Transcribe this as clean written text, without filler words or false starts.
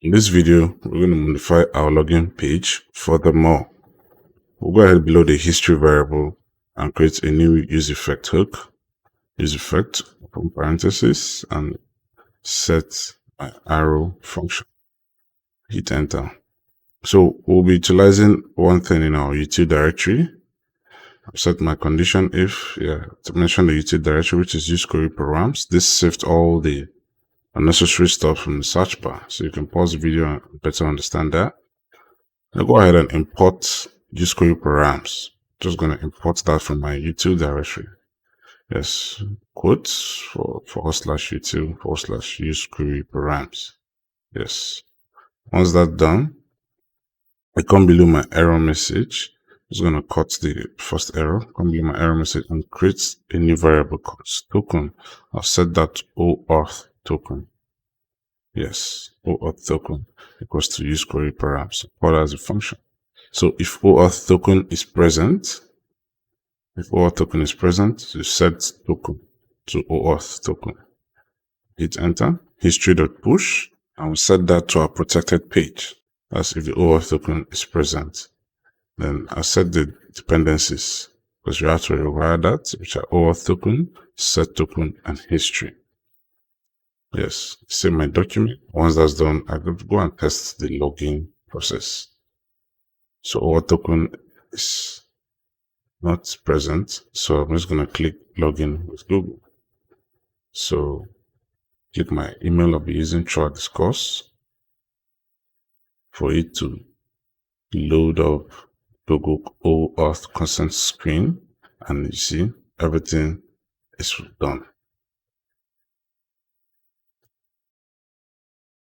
In this video, we're going to modify our login page. Furthermore, we'll go ahead below the history variable and create a new use effect hook. Use effect, open parenthesis, and set my arrow function. Hit enter. So we'll be utilizing one thing in our util directory. I've set my condition if, to mention the util directory, which is use query programs. This saved all the unnecessary stuff from the search bar, so you can pause the video and better understand that. I'll go ahead and import use query programs. Just going to import that from my util directory. Yes, quotes for /util /use query programs. Yes. Once that's done, I come below my error message. I'm just going to cut the first error, come below my error message, and create a new variable called token. I'll set that to Oauth token. Yes, Oauth token equals to use query params. What as a function. So if Oauth token is present, you set token to Oauth token. Hit enter, history.push, and we set that to our protected page. That's if the Oauth token is present. Then I set the dependencies, because you have to rewire that, which are Oauth token, set token, and history. Yes, save my document. Once that's done, I go and test the login process. So Oauth token is not present, so I'm just going to click login with Google. So click my email I'll be using throughout this course for it to load up Google Oauth consent screen, and you see everything is done.